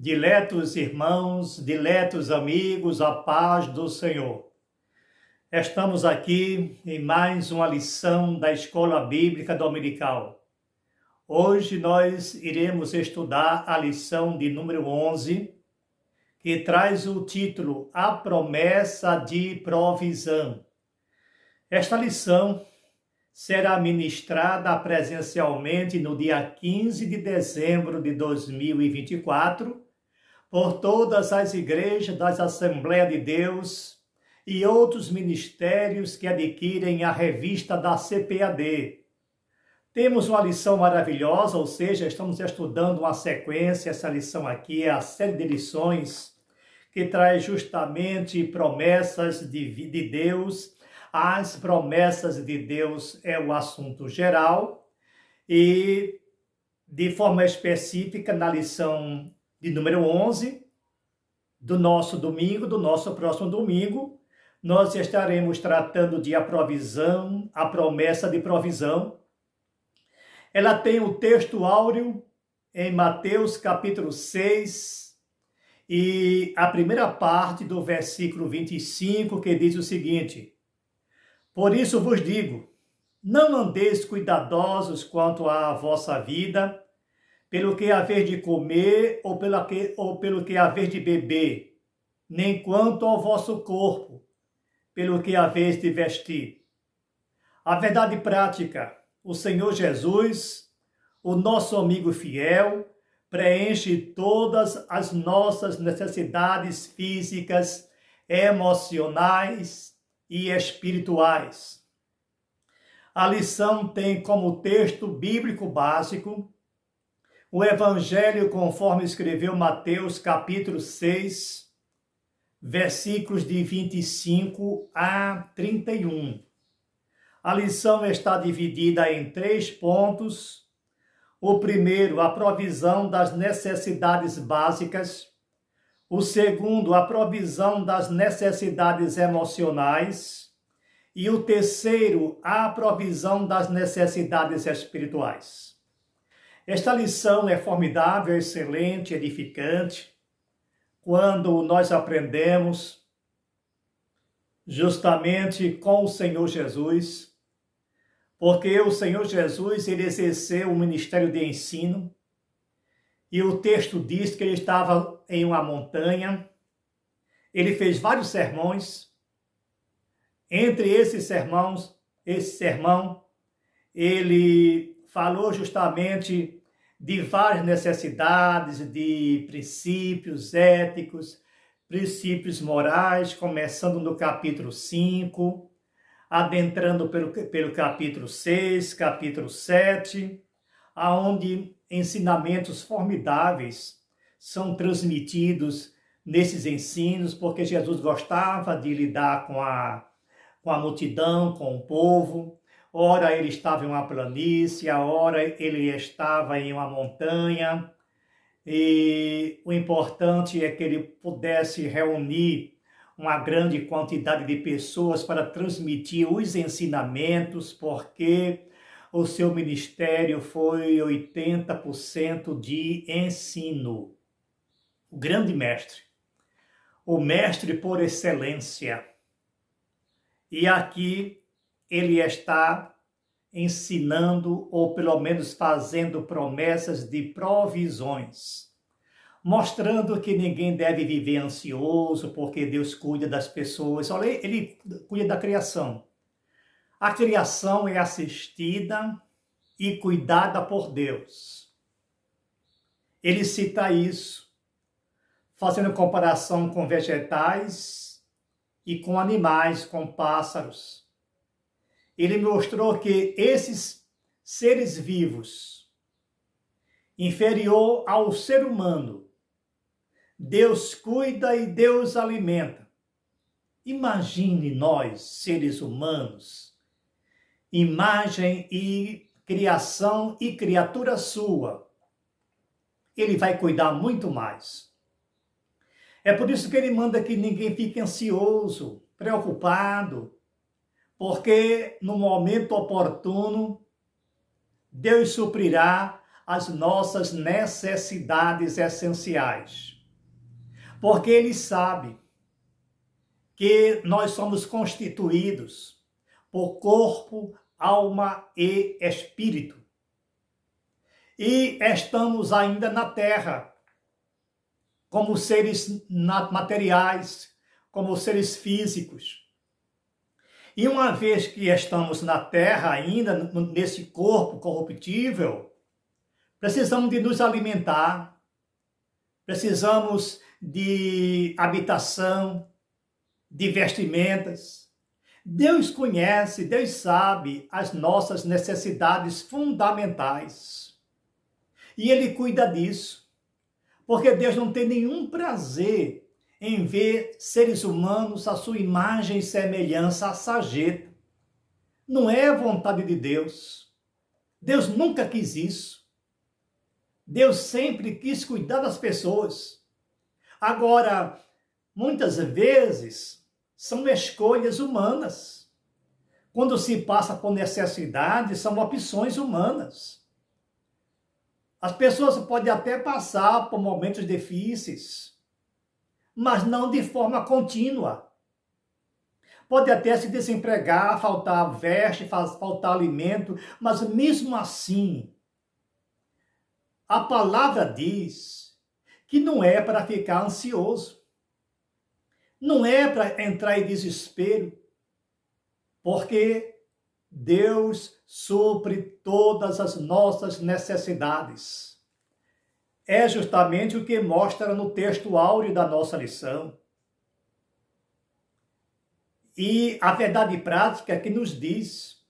Diletos irmãos, diletos amigos, a paz do Senhor. Estamos aqui em mais uma lição da Escola Bíblica Dominical. Hoje nós iremos estudar a lição de número 11, que traz o título A Promessa de Provisão. Esta lição será ministrada presencialmente no dia 15 de dezembro de 2024, por todas as igrejas das Assembleias de Deus e outros ministérios que adquirem a revista da CPAD. Temos uma lição maravilhosa, ou seja, estamos estudando uma sequência. Essa lição aqui é a série de lições que traz justamente promessas de Deus. As promessas de Deus é o assunto geral e, de forma específica, na lição de número 11, do nosso próximo domingo, nós estaremos tratando de a provisão, a promessa de provisão. Ela tem o texto áureo em Mateus capítulo 6 e a primeira parte do versículo 25, que diz o seguinte: Por isso vos digo, não andeis cuidadosos quanto à vossa vida, pelo que haver de comer ou pelo que haver de beber, nem quanto ao vosso corpo, pelo que haver de vestir. A verdade prática, o Senhor Jesus, o nosso amigo fiel, preenche todas as nossas necessidades físicas, emocionais e espirituais. A lição tem como texto bíblico básico o Evangelho conforme escreveu Mateus capítulo 6, versículos de 25 a 31. A lição está dividida em 3 pontos. O primeiro, a provisão das necessidades básicas. O segundo, a provisão das necessidades emocionais. E o terceiro, a provisão das necessidades espirituais. Esta lição é formidável, excelente, edificante, quando nós aprendemos justamente com o Senhor Jesus, porque o Senhor Jesus, ele exerceu o ministério de ensino, e o texto diz que ele estava em uma montanha, ele fez vários sermões. Entre esse sermão, ele falou justamente de várias necessidades, de princípios éticos, princípios morais, começando no capítulo 5, adentrando pelo capítulo 6, capítulo 7, aonde ensinamentos formidáveis são transmitidos nesses ensinos, porque Jesus gostava de lidar com a multidão, com o povo. Ora ele estava em uma planície, ora ele estava em uma montanha, e o importante é que ele pudesse reunir uma grande quantidade de pessoas para transmitir os ensinamentos, porque o seu ministério foi 80% de ensino. O grande mestre, o mestre por excelência. E aqui ele está ensinando, ou pelo menos fazendo promessas de provisões, mostrando que ninguém deve viver ansioso, porque Deus cuida das pessoas. Olha, ele cuida da criação. A criação é assistida e cuidada por Deus. Ele cita isso, fazendo comparação com vegetais e com animais, com pássaros. Ele mostrou que esses seres vivos, inferior ao ser humano, Deus cuida e Deus alimenta. Imagine nós, seres humanos, imagem e criação e criatura sua. Ele vai cuidar muito mais. É por isso que ele manda que ninguém fique ansioso, preocupado, porque no momento oportuno, Deus suprirá as nossas necessidades essenciais. Porque Ele sabe que nós somos constituídos por corpo, alma e espírito. E estamos ainda na terra, como seres materiais, como seres físicos. E uma vez que estamos na terra ainda, nesse corpo corruptível, precisamos de nos alimentar, precisamos de habitação, de vestimentas. Deus conhece, Deus sabe as nossas necessidades fundamentais. E Ele cuida disso, porque Deus não tem nenhum prazer em ver seres humanos à sua imagem e semelhança, à sarjeta. Não é a vontade de Deus. Deus nunca quis isso. Deus sempre quis cuidar das pessoas. Agora, muitas vezes, são escolhas humanas. Quando se passa por necessidade, são opções humanas. As pessoas podem até passar por momentos difíceis, mas não de forma contínua. Pode até se desempregar, faltar veste, faltar alimento, mas mesmo assim, a palavra diz que não é para ficar ansioso. Não é para entrar em desespero, porque Deus supre todas as nossas necessidades. É justamente o que mostra no texto áureo da nossa lição. E a verdade prática que nos diz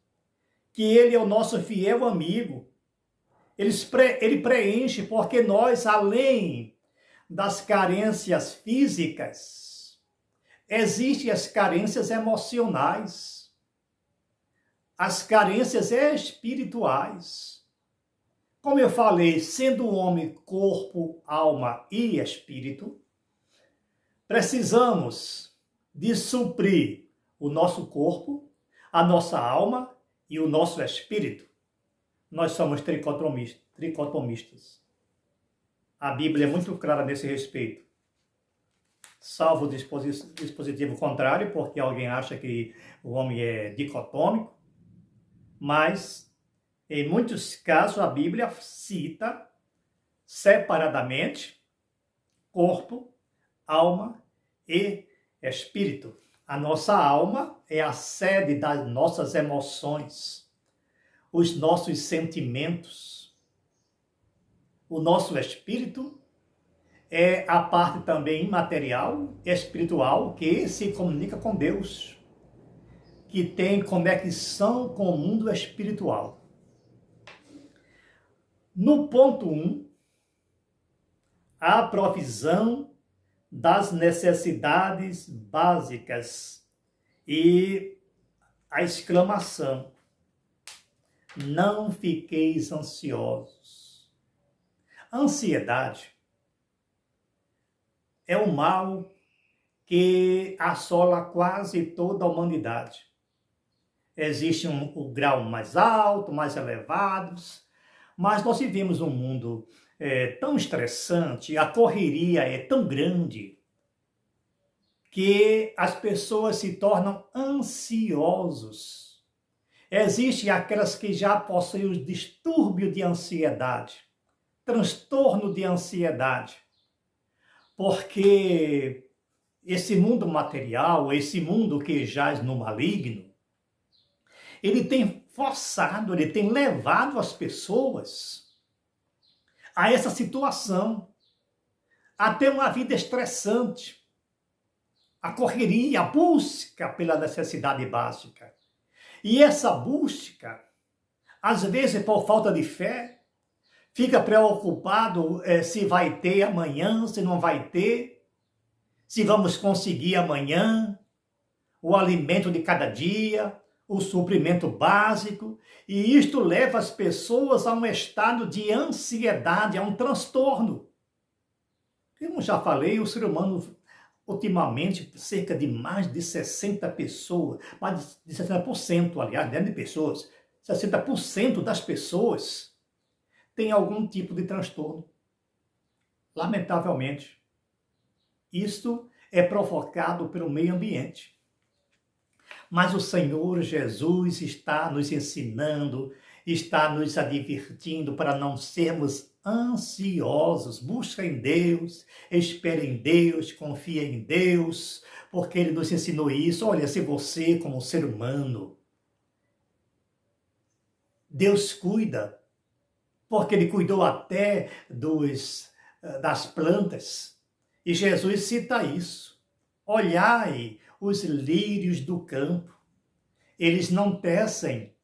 que Ele é o nosso fiel amigo. Ele preenche, porque nós, além das carências físicas, existem as carências emocionais, as carências espirituais. Como eu falei, sendo o homem corpo, alma e espírito, precisamos de suprir o nosso corpo, a nossa alma e o nosso espírito. Nós somos tricotomistas. A Bíblia é muito clara nesse respeito. Salvo o dispositivo contrário, porque alguém acha que o homem é dicotômico, mas em muitos casos a Bíblia cita separadamente corpo, alma e espírito. A nossa alma é a sede das nossas emoções, os nossos sentimentos. O nosso espírito é a parte também imaterial, espiritual, que se comunica com Deus, que tem conexão com o mundo espiritual. No ponto 1, a provisão das necessidades básicas e a exclamação: não fiqueis ansiosos. A ansiedade é um mal que assola quase toda a humanidade. Existe um grau mais alto, mais elevados, mas nós vivemos um mundo tão estressante, a correria é tão grande, que as pessoas se tornam ansiosos. Existem aquelas que já possuem o distúrbio de ansiedade, transtorno de ansiedade, porque esse mundo material, esse mundo que jaz no maligno, ele tem forçado, ele tem levado as pessoas a essa situação, a ter uma vida estressante, a correria, a busca pela necessidade básica. E essa busca, às vezes por falta de fé, fica preocupado se vai ter amanhã, se não vai ter, se vamos conseguir amanhã o alimento de cada dia, o suprimento básico, e isto leva as pessoas a um estado de ansiedade, a um transtorno. Como já falei, o ser humano, ultimamente, cerca de mais de 60 pessoas, mais de 60%, aliás, de pessoas, 60% das pessoas tem algum tipo de transtorno. Lamentavelmente, isto é provocado pelo meio ambiente. Mas o Senhor Jesus está nos ensinando, está nos advertindo para não sermos ansiosos. Busca em Deus, espere em Deus, confia em Deus, porque Ele nos ensinou isso. Olha, se você, como ser humano, Deus cuida, porque Ele cuidou até das plantas. E Jesus cita isso. Olhai os lírios do campo. Eles não tecem,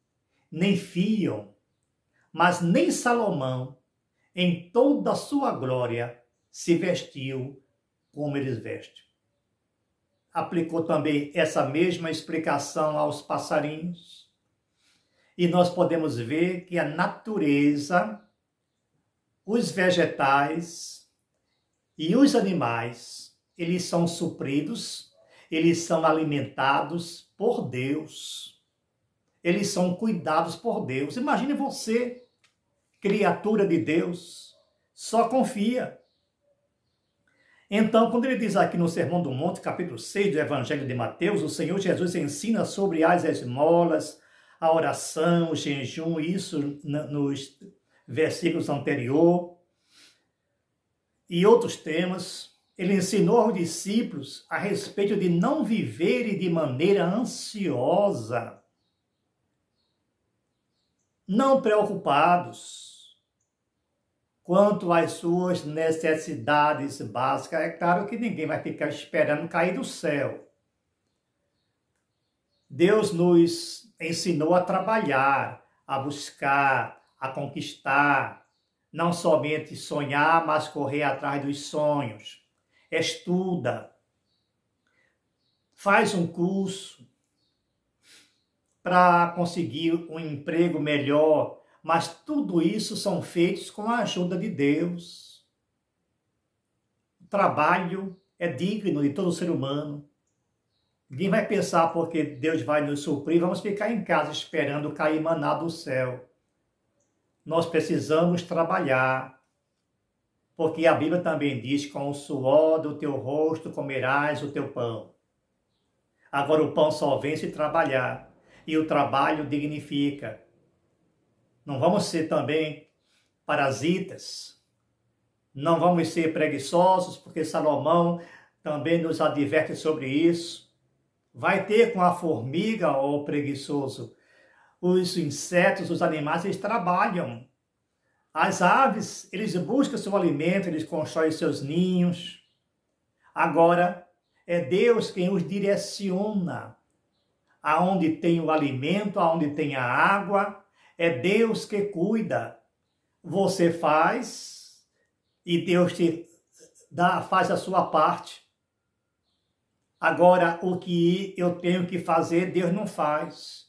nem fiam, mas nem Salomão, em toda a sua glória, se vestiu como eles vestem. Aplicou também essa mesma explicação aos passarinhos. E nós podemos ver que a natureza, os vegetais e os animais, eles são supridos, eles são alimentados por Deus. Eles são cuidados por Deus. Imagine você, criatura de Deus, só confia. Então, quando ele diz aqui no Sermão do Monte, capítulo 6 do Evangelho de Mateus, o Senhor Jesus ensina sobre as esmolas, a oração, o jejum, isso nos versículos anteriores, e outros temas. Ele ensinou aos discípulos a respeito de não viverem de maneira ansiosa, não preocupados quanto às suas necessidades básicas. É claro que ninguém vai ficar esperando cair do céu. Deus nos ensinou a trabalhar, a buscar, a conquistar, não somente sonhar, mas correr atrás dos sonhos. Estuda, faz um curso para conseguir um emprego melhor, mas tudo isso são feitos com a ajuda de Deus. O trabalho é digno de todo ser humano. Ninguém vai pensar porque Deus vai nos suprir, vamos ficar em casa esperando cair maná do céu. Nós precisamos trabalhar, porque a Bíblia também diz: com o suor do teu rosto comerás o teu pão. Agora o pão só vem se trabalhar, e o trabalho dignifica. Não vamos ser também parasitas, não vamos ser preguiçosos, porque Salomão também nos adverte sobre isso. Vai ter com a formiga, ou preguiçoso. Os insetos, os animais, eles trabalham. As aves, eles buscam seu alimento, eles constroem seus ninhos. Agora, é Deus quem os direciona. Aonde tem o alimento, aonde tem a água, é Deus que cuida. Você faz e Deus te dá, faz a sua parte. Agora, o que eu tenho que fazer, Deus não faz.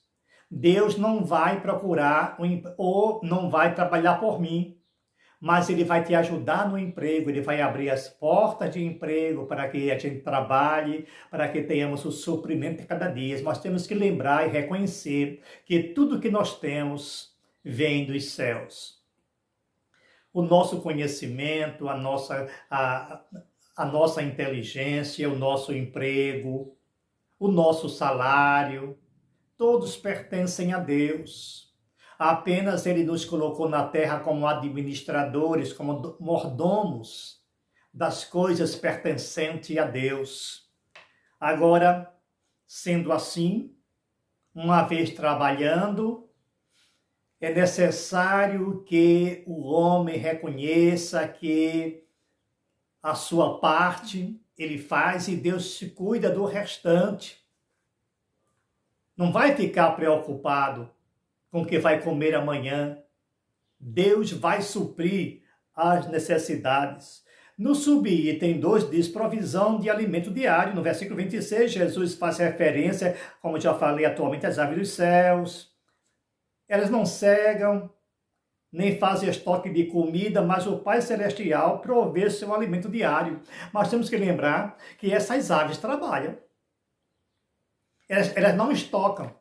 Deus não vai procurar ou não vai trabalhar por mim, mas Ele vai te ajudar no emprego, Ele vai abrir as portas de emprego para que a gente trabalhe, para que tenhamos o suprimento de cada dia. Nós temos que lembrar e reconhecer que tudo que nós temos vem dos céus. O nosso conhecimento, a nossa inteligência, o nosso emprego, o nosso salário, todos pertencem a Deus. Apenas Ele nos colocou na terra como administradores, como mordomos das coisas pertencentes a Deus. Agora, sendo assim, uma vez trabalhando, é necessário que o homem reconheça que a sua parte ele faz e Deus se cuida do restante. Não vai ficar preocupado com o que vai comer amanhã. Deus vai suprir as necessidades. No subitem 2 diz provisão de alimento diário. No versículo 26, Jesus faz referência, como já falei atualmente, às aves dos céus. Elas não cegam, nem fazem estoque de comida, mas o Pai Celestial provê seu alimento diário. Mas temos que lembrar que essas aves trabalham. Elas não estocam.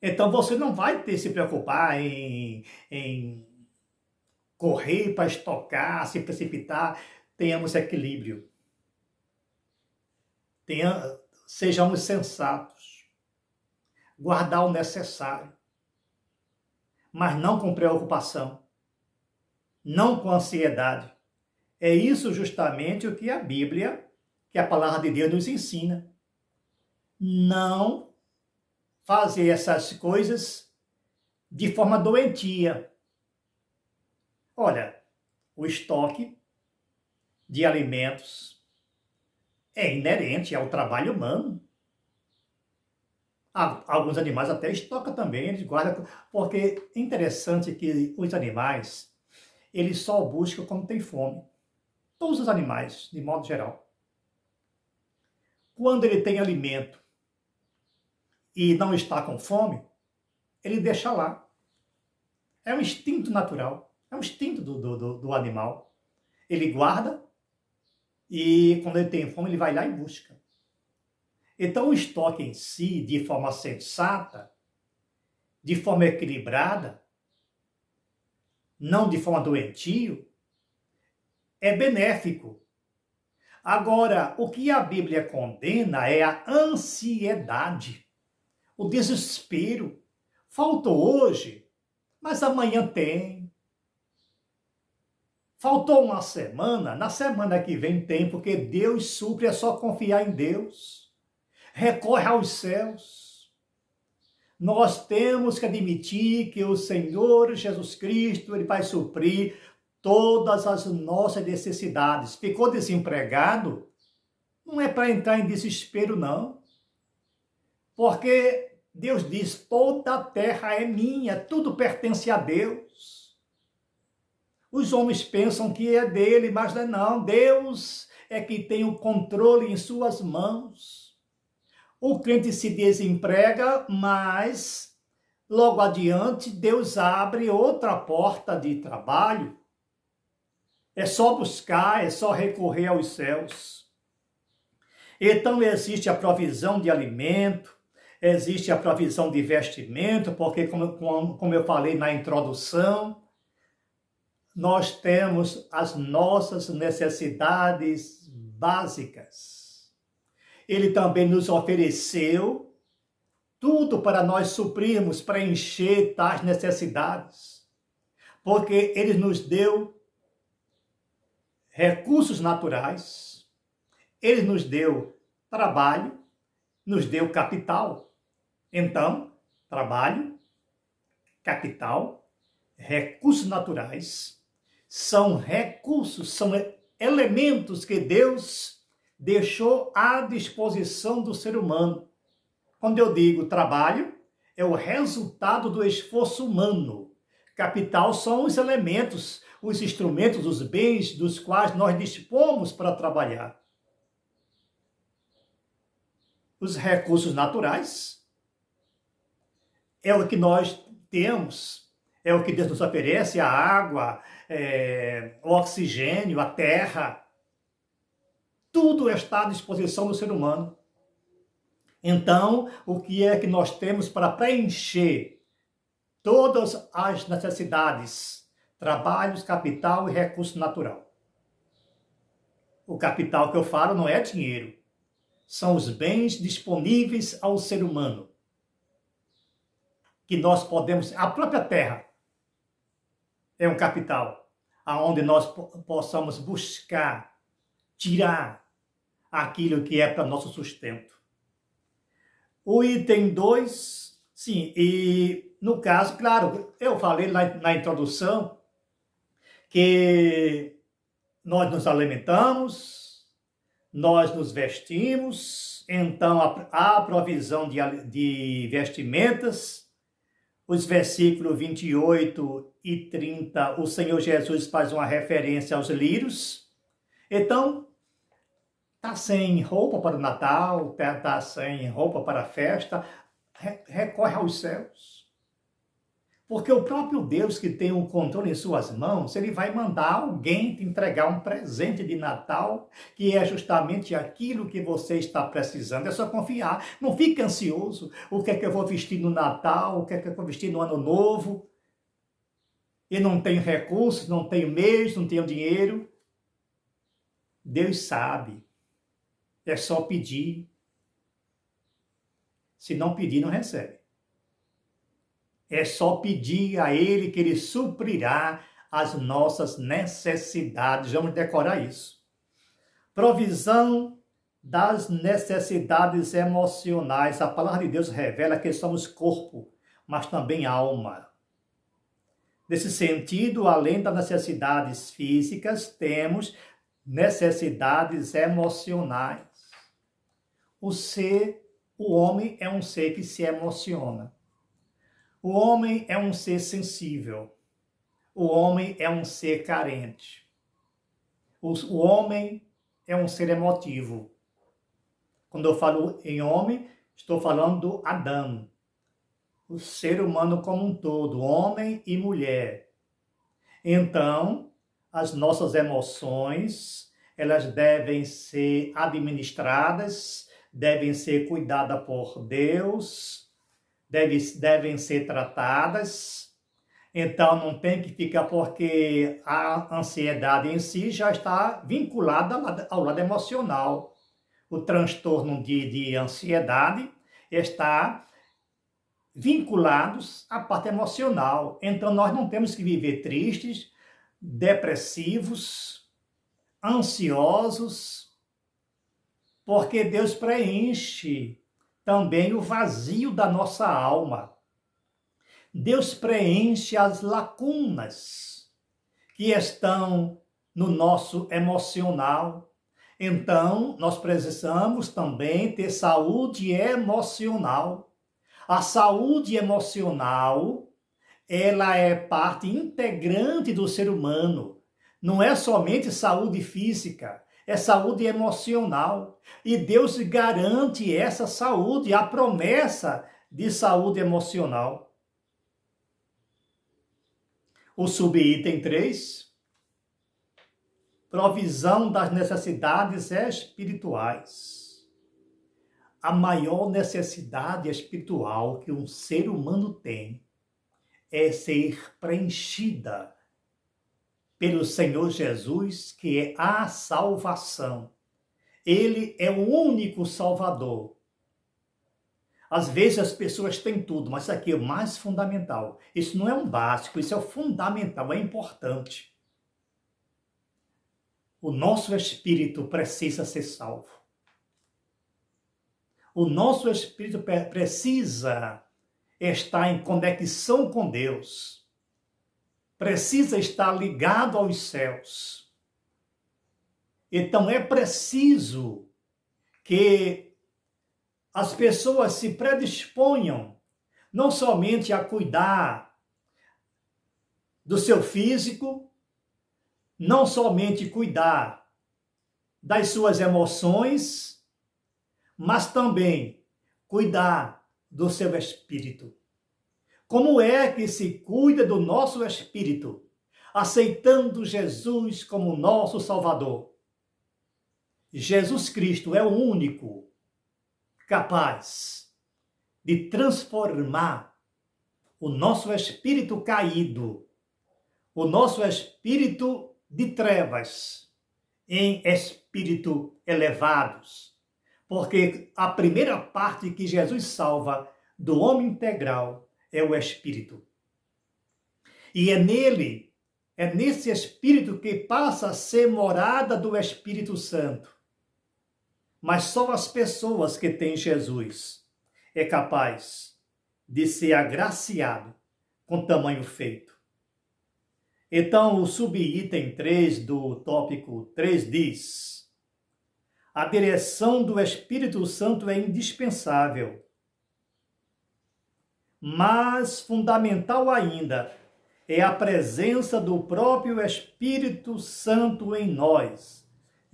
Então você não vai ter que se preocupar em correr para estocar, se precipitar. Tenhamos equilíbrio. Sejamos sensatos. Guardar o necessário. Mas não com preocupação. Não com ansiedade. É isso justamente o que a Bíblia, que a palavra de Deus nos ensina. Não fazer essas coisas de forma doentia. Olha, o estoque de alimentos é inerente ao trabalho humano. Alguns animais até estocam também, eles guardam, porque é interessante que os animais, eles só buscam quando tem fome. Todos os animais, de modo geral. Quando ele tem alimento e não está com fome, ele deixa lá. É um instinto natural, é um instinto do animal. Ele guarda e quando ele tem fome, ele vai lá e busca. Então, o estoque em si, de forma sensata, de forma equilibrada, não de forma doentio, é benéfico. Agora, o que a Bíblia condena é a ansiedade, o desespero. Faltou hoje, mas amanhã tem. Faltou uma semana, na semana que vem tem, porque Deus supre, é só confiar em Deus. Recorre aos céus. Nós temos que admitir que o Senhor Jesus Cristo, ele vai suprir todas as nossas necessidades. Ficou desempregado? Não é para entrar em desespero, não. Porque Deus diz, toda a terra é minha, tudo pertence a Deus. Os homens pensam que é dele, mas não. Deus é que tem o controle em suas mãos. O crente se desemprega, mas logo adiante Deus abre outra porta de trabalho. É só buscar, é só recorrer aos céus. Então existe a provisão de alimento, existe a provisão de vestimento, porque como eu falei na introdução, nós temos as nossas necessidades básicas. Ele também nos ofereceu tudo para nós suprirmos, preencher tais necessidades, porque ele nos deu recursos naturais, ele nos deu trabalho, nos deu capital. Então, trabalho, capital, recursos naturais, são recursos, são elementos que Deus deixou à disposição do ser humano. Quando eu digo trabalho, é o resultado do esforço humano. Capital são os elementos, os instrumentos, os bens dos quais nós dispomos para trabalhar. Os recursos naturais é o que nós temos, é o que Deus nos oferece, a água, o oxigênio, a terra. Tudo está à disposição do ser humano. Então, o que é que nós temos para preencher todas as necessidades? Trabalhos, capital e recurso natural. O capital que eu falo não é dinheiro. São os bens disponíveis ao ser humano. Que nós podemos... A própria terra é um capital, aonde nós possamos buscar, tirar aquilo que é para nosso sustento. O item 2, sim, e no caso, claro, eu falei na introdução que nós nos alimentamos, nós nos vestimos, então há provisão de vestimentas. Os versículos 28 e 30, o Senhor Jesus faz uma referência aos lírios. Então, está sem roupa para o Natal, está sem roupa para a festa, recorre aos céus. Porque o próprio Deus que tem o controle em suas mãos, ele vai mandar alguém te entregar um presente de Natal, que é justamente aquilo que você está precisando. É só confiar. Não fique ansioso. O que é que eu vou vestir no Natal? O que é que eu vou vestir no Ano Novo? e não tenho recursos, não tenho meios, não tenho dinheiro. Deus sabe. É só pedir. Se não pedir, não recebe. É só pedir a Ele que Ele suprirá as nossas necessidades. Vamos decorar isso. Provisão das necessidades emocionais. A palavra de Deus revela que somos corpo, mas também alma. Nesse sentido, além das necessidades físicas, temos necessidades emocionais. O homem é um ser que se emociona. O homem é um ser sensível. O homem é um ser carente. O homem é um ser emotivo. Quando eu falo em homem, estou falando do Adão, o ser humano como um todo, homem e mulher. Então, as nossas emoções, elas devem ser administradas, devem ser cuidadas por Deus, devem ser tratadas. Então, não tem que ficar, porque a ansiedade em si já está vinculada ao lado emocional. O transtorno de ansiedade está vinculado à parte emocional. Então, nós não temos que viver tristes, depressivos, ansiosos, porque Deus preenche também o vazio da nossa alma. Deus preenche as lacunas que estão no nosso emocional. Então, nós precisamos também ter saúde emocional. A saúde emocional, ela é parte integrante do ser humano. Não é somente saúde física, é saúde emocional. E Deus garante essa saúde, a promessa de saúde emocional. O subitem 3, provisão das necessidades espirituais. A maior necessidade espiritual que um ser humano tem é ser preenchida pelo Senhor Jesus, que é a salvação. Ele é o único Salvador. Às vezes as pessoas têm tudo, mas isso aqui é o mais fundamental. Isso não é um básico, isso é o fundamental, é importante. O nosso espírito precisa ser salvo. O nosso espírito precisa estar em conexão com Deus. Precisa estar ligado aos céus. Então é preciso que as pessoas se predisponham não somente a cuidar do seu físico, não somente cuidar das suas emoções, mas também cuidar do seu espírito. Como é que se cuida do nosso espírito? Aceitando Jesus como nosso Salvador. Jesus Cristo é o único capaz de transformar o nosso espírito caído, o nosso espírito de trevas, em espírito elevados. Porque a primeira parte que Jesus salva do homem integral é o espírito. E é nele, é nesse espírito que passa a ser morada do Espírito Santo. Mas só as pessoas que têm Jesus é capaz de ser agraciado com tamanho feito. Então, o subitem 3 do tópico 3 diz: a direção do Espírito Santo é indispensável, mas fundamental ainda é a presença do próprio Espírito Santo em nós.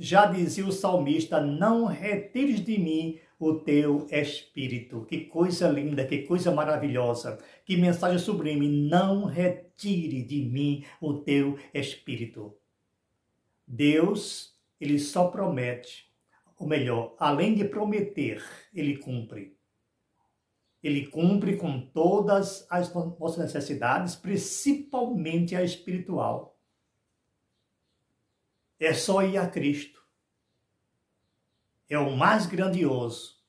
Já dizia o salmista: não retires de mim o teu Espírito. Que coisa linda, que coisa maravilhosa, que mensagem sublime. Não retire de mim o teu Espírito. Deus, ele só promete, ou melhor, além de prometer, ele cumpre. Ele cumpre com todas as nossas necessidades, principalmente a espiritual. É só ir a Cristo. É o mais grandioso,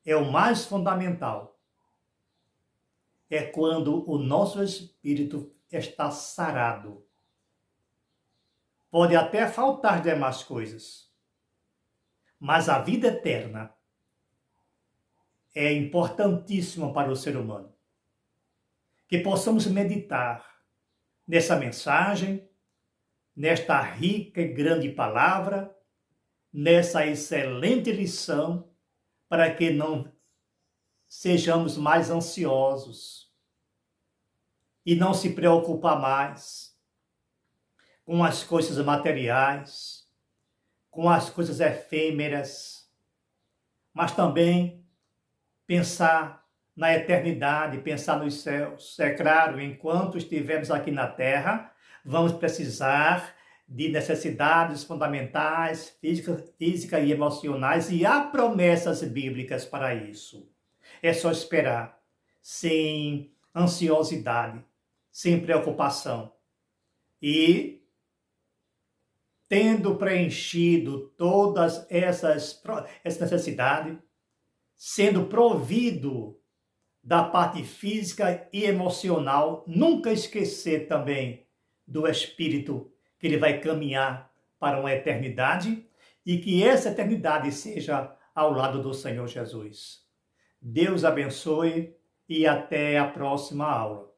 é o mais fundamental. É quando o nosso espírito está sarado. Pode até faltar demais coisas, mas a vida eterna é importantíssima para o ser humano. Que possamos meditar nessa mensagem, nesta rica e grande palavra, nessa excelente lição, para que não sejamos mais ansiosos e não se preocupar mais com as coisas materiais, com as coisas efêmeras, mas também pensar na eternidade, pensar nos céus. É claro, enquanto estivermos aqui na terra, vamos precisar de necessidades fundamentais, físicas e emocionais, e há promessas bíblicas para isso. É só esperar, sem ansiosidade, sem preocupação. E, tendo preenchido todas essas necessidades, sendo provido da parte física e emocional, nunca esquecer também do espírito, que ele vai caminhar para uma eternidade e que essa eternidade seja ao lado do Senhor Jesus. Deus abençoe e até a próxima aula.